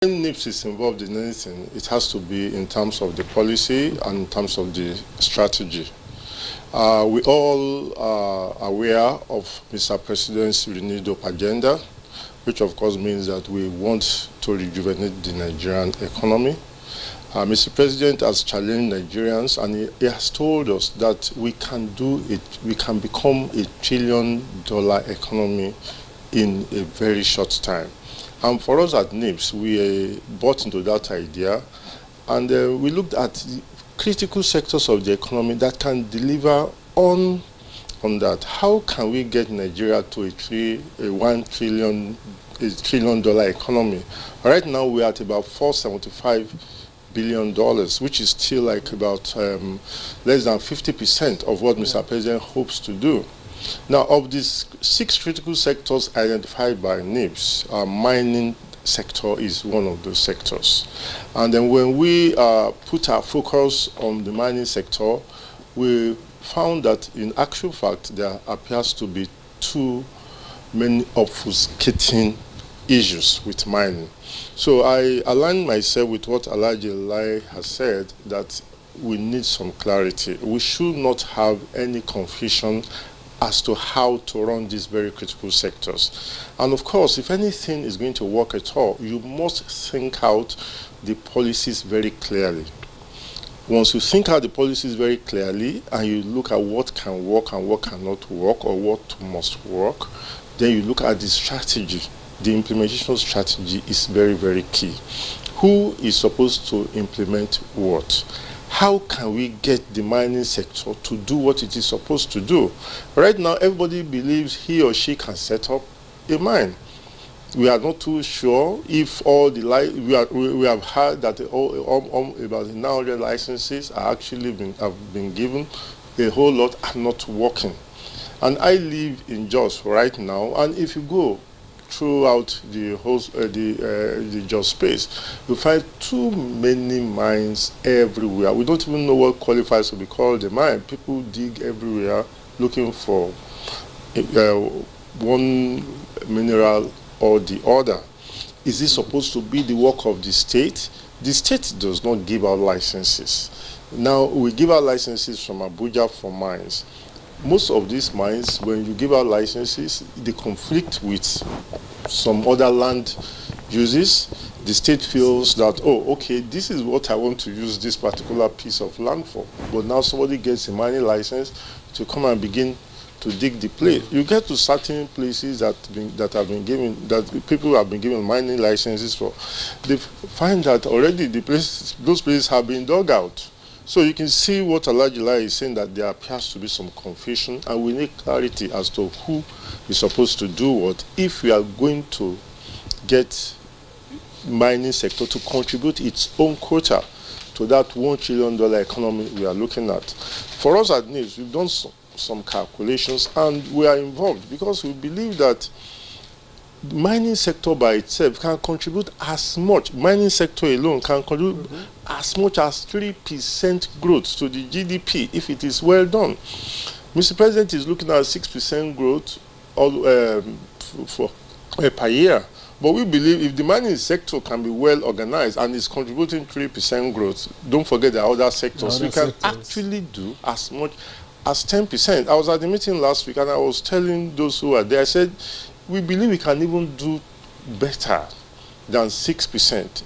When NIPS is involved in anything, it has to be in terms of the policy and in terms of the strategy. We all are aware of Mr. President's renewed agenda, which of course means that we want to rejuvenate the Nigerian economy. Mr. President has challenged Nigerians, and he has told us that we can do it. We can become $1 trillion economy in a very short time. And for us at NIPS, we bought into that idea, and we looked at critical sectors of the economy that can deliver on that. How can we get Nigeria to a $1 trillion economy? Right now, we're at about $475 billion, which is still like about less than 50% of what Mr. President hopes to do. Now, of these 6 critical sectors identified by NIPS, mining sector is one of those sectors. And then when we put our focus on the mining sector, we found that in actual fact there appears to be too many obfuscating issues with mining. So I aligned myself with what Alhaji Lai has said, that we need some clarity. We should not have any confusion as to how to run these very critical sectors. And of course, if anything is going to work at all, you must think out the policies very clearly. Once you think out the policies very clearly and you look at what can work and what cannot work, or what must work, then you look at the strategy. The implementation strategy is very, very key. Who is supposed to implement what? How can we get the mining sector to do what it is supposed to do? Right now, everybody believes he or she can set up a mine. We are not too sure if all the we have heard that about 900 licenses have been given. A whole lot are not working. And I live in Jos right now, and if you go throughout the whole the Jos space, you find too many mines everywhere. We don't even know what qualifies to be called a mine. People dig everywhere looking for one mineral or the other. Is this supposed to be the work of the state? The state does not give out licenses. Now, we give out licenses from Abuja for mines. Most of these mines, when you give out licenses, they conflict with some other land uses. The state feels that, oh, okay, this is what I want to use this particular piece of land for. But now somebody gets a mining license to come and begin to dig the place. You get to certain places that people have been given mining licenses for. They find that already those places have been dug out. So you can see what Alhaji Lai is saying, that there appears to be some confusion, and we need clarity as to who is supposed to do what if we are going to get mining sector to contribute its own quota to that $1 trillion economy we are looking at. For us at NIPS, we've done some calculations, and we are involved because we believe that the mining sector by itself can contribute as much, mining sector alone can contribute as much as 3% growth to the GDP if it is well done. Mr. President is looking at 6% growth per year. But we believe if the mining sector can be well organized and is contributing 3% growth, don't forget the other sectors, we can actually do as much as 10%. I was at the meeting last week and I was telling those who are there, I said, we believe we can even do better than 6%.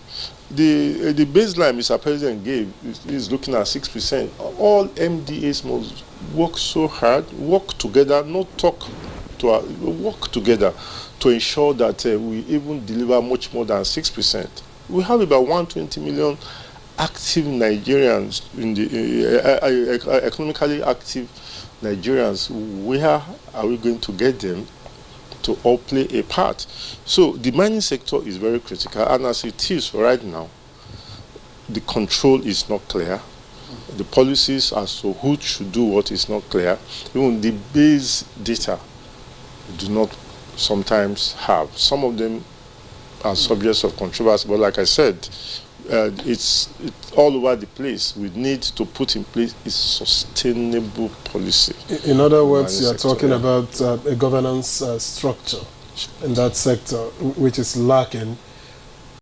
The baseline Mr. President gave is looking at 6%. All MDAs must work so hard, work together, work together to ensure that we even deliver much more than 6%. We have about 120 million active Nigerians, in the economically active Nigerians. Where are we going to get them to all play a part? So the mining sector is very critical, and as it is right now, the control is not clear. The policies as to who should do what is not clear. Even the base data do not sometimes have. Some of them are subjects of controversy, but like I said, it's all over the place. We need to put in place a sustainable policy. In other words, you are talking about a governance structure in that sector, which is lacking